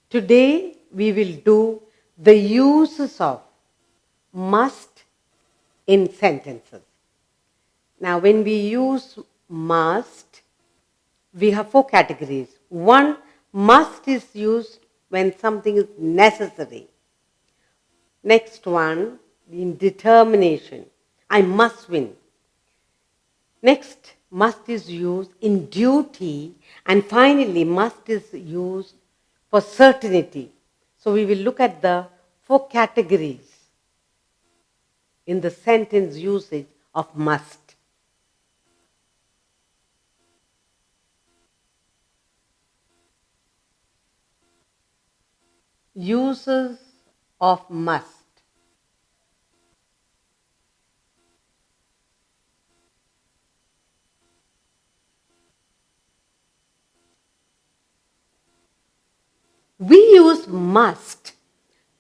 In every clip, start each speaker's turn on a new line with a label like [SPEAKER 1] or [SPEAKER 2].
[SPEAKER 1] Today we will do the uses of must in sentences. Now, when we use must, we have four categories. One, must is used when something is necessary. Next one, in determination. I must win. Next, must is used in duty. And finally, must is used for certainty. So we will look at the four categories in the sentence usage of must. Uses of must. We use must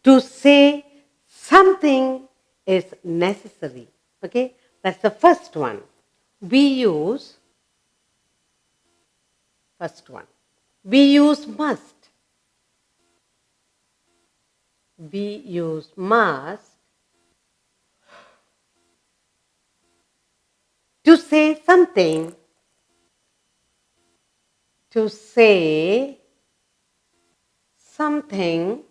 [SPEAKER 1] to say something is necessary. Okay, that's the first one. We use first one. We use must. We use must to say something. To say something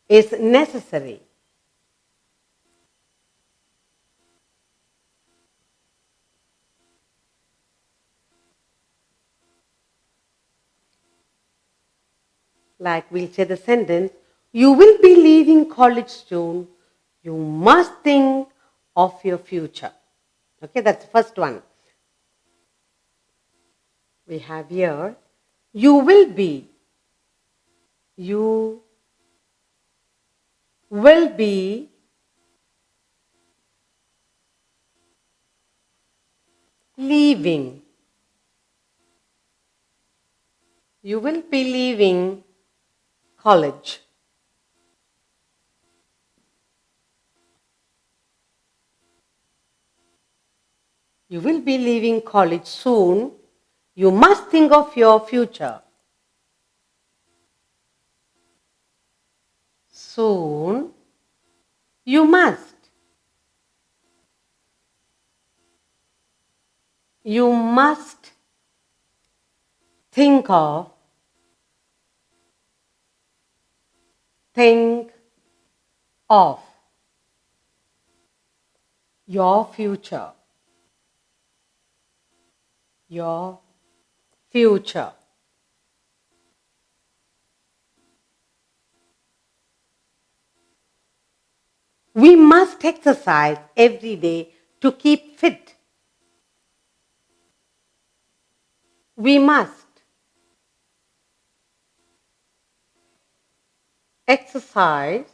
[SPEAKER 1] is necessary. Like we'll say the sentence, you will be leaving college soon. You must think of your future. Okay, that's the first one. We have here, you will be. You will be leaving. You will be leaving college. You will be leaving college soon. You must think of your future. Soon, you must. You must think of, think of your future. Your future. We must exercise every day to keep fit. We must exercise.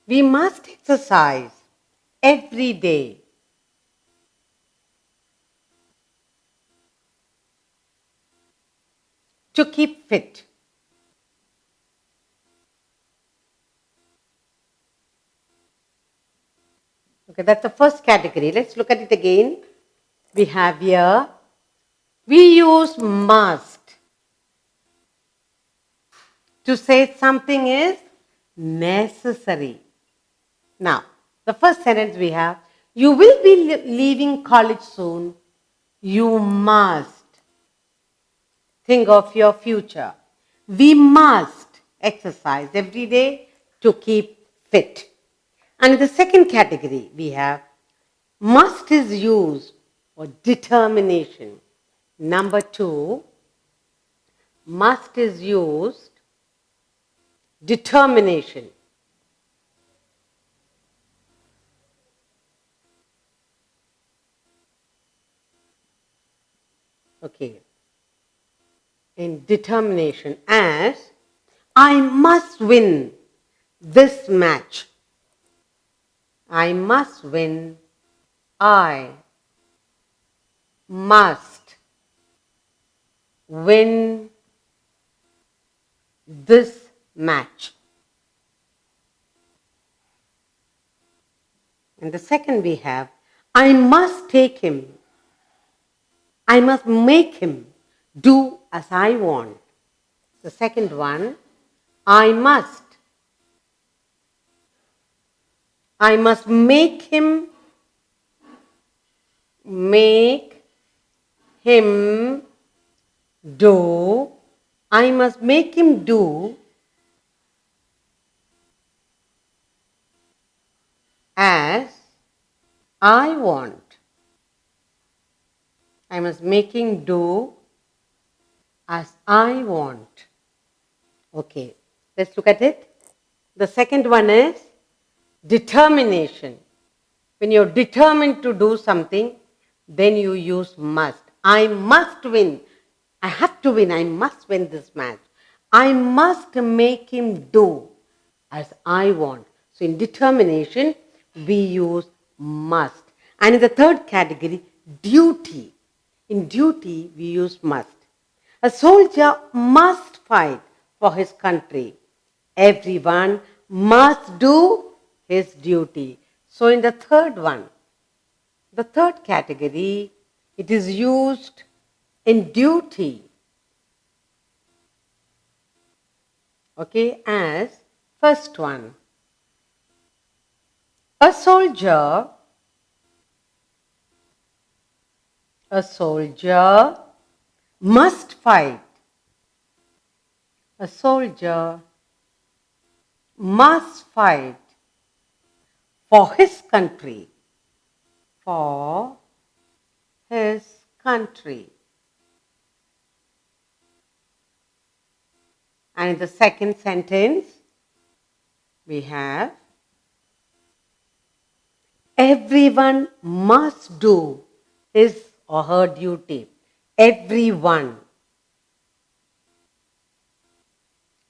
[SPEAKER 1] We must exercise every day to keep fit. Okay, that's the first category. Let's look at it again. We have here, we use must to say something is necessary. Now, the first sentence we have, you will be leaving college soon. You must think of your future. We must exercise every day to keep fit. And in the second category, we have must is used for determination. Number two, must is used determination. Okay. In determination as I must win this match. I must win. I must win this match. And the second we have, I must take him. I must make him do as I want. The second one, I must. I must make him do. I must make him do as I want. I must make him do as I want. Okay, let's look at it. The second one is determination. When you're determined to do something, then you use must. I must win. I have to win. I must win this match. I must make him do as I want. So in determination, we use must. And in the third category, duty. In duty, we use must. A soldier must fight for his country. Everyone must do his duty. So in the third one, the third category, it is used in duty. Okay, as first one. A soldier must fight. A soldier must fight for his country. For his country. And in the second sentence, we have everyone must do his or her duty. Everyone.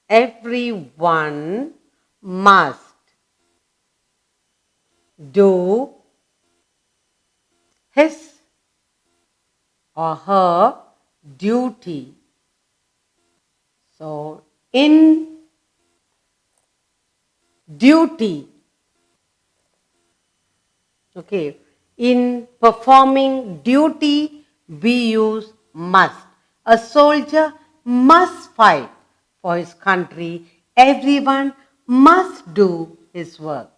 [SPEAKER 1] Everyone must do his or her duty. So, in duty, okay, in performing duty, we use must. A soldier must fight for his country. Everyone must do his work.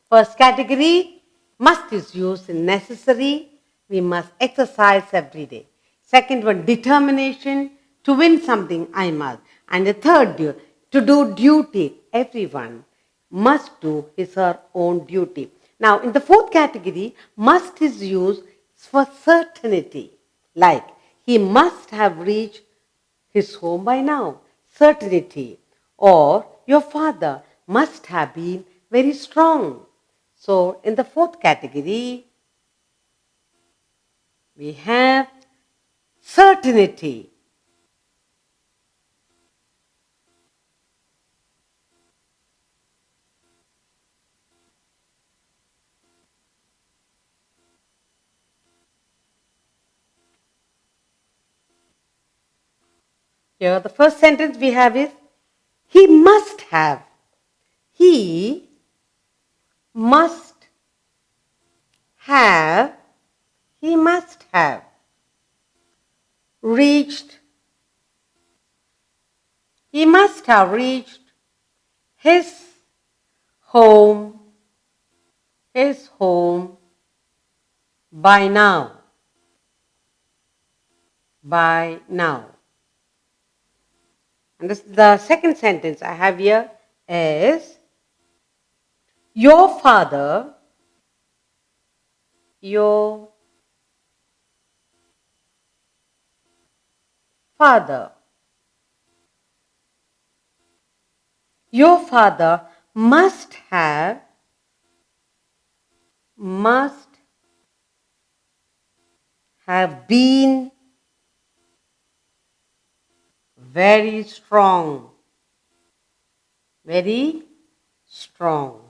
[SPEAKER 1] First category, must is used in necessary. We must exercise every day. Second one, determination. To win something, I must. And the third, to do duty. Everyone must do his or her own duty. Now, in the fourth category, must is used for certainty. Like, he must have reached his home by now. Certainty. Or, your father must have been very strong. So, in the fourth category, we have certainty. Here, the first sentence we have is, he must have. He must have. He must have reached. He must have reached his home. His home by now. By now. And the second sentence I have here is, your father must have been very strong. Very strong.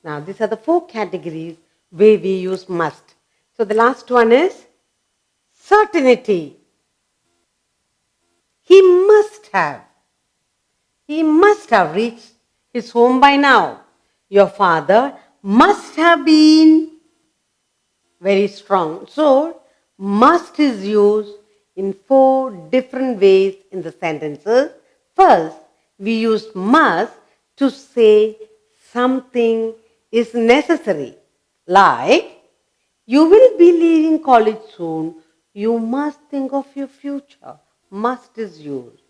[SPEAKER 1] Now, these are the four categories where we use must. So, the last one is certainty. He must have reached his home by now. Your father must have been very strong. So, must is used in 4 different ways in the sentences. First, we use must to say something is necessary. Like, you will be leaving college soon. You must think of your future. Must is used.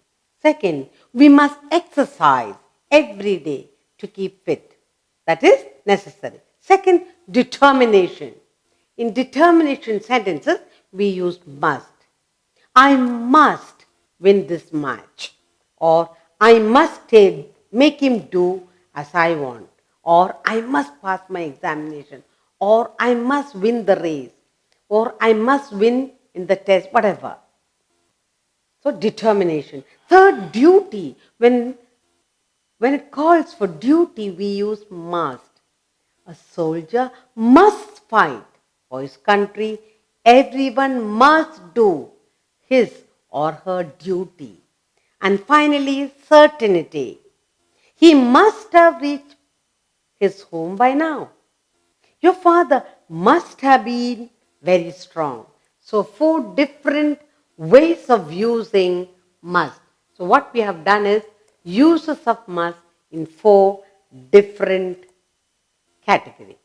[SPEAKER 1] Second, we must exercise every day to keep fit. That is necessary. Second, determination. In determination sentences, we use must. I must win this match. Or I must make him do as I want. Or I must pass my examination. Or I must win the race. Or I must win in the test, whatever. So determination. Third, duty. When it calls for duty, we use must. A soldier must fight for his country. Everyone must do his or her duty. And finally, certainty. He must have reached his home by now. Your father must have been very strong. So 4 different ways of using must. So what we have done is uses of must in 4 different categories.